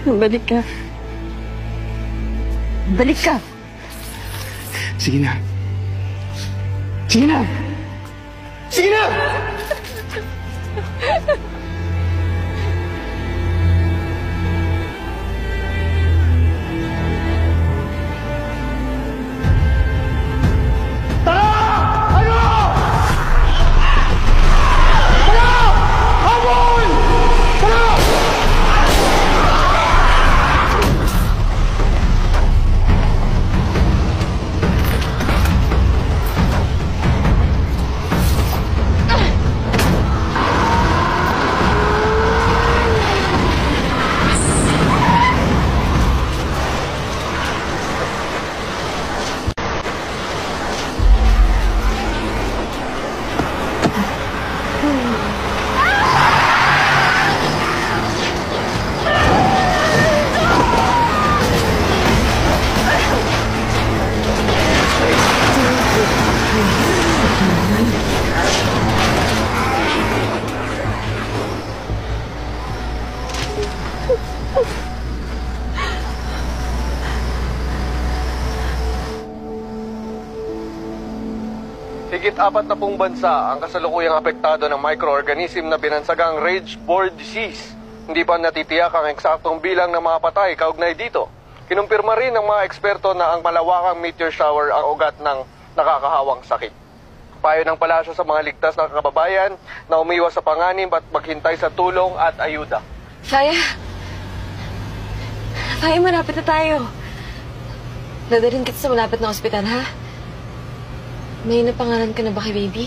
Balik ka. Balik ka! Sige na. Sige na! Sige na! Higit 40 bansa ang kasalukuyang apektado ng microorganism na binansagang Rage-Borne disease. Hindi pa natitiyak ang eksaktong bilang ng mga patay kaugnay dito. Kinumpirma rin ng mga eksperto na ang malawakang meteor shower ang ugat ng nakakahawang sakit. Payo ng palasyo sa mga ligtas na kababayan na umiwas sa panganib at maghintay sa tulong at ayuda. Faya! Faya, malapit na tayo. Dadalhin kita sa malapit na ospital, ha? May napangalan ka na ba kay baby?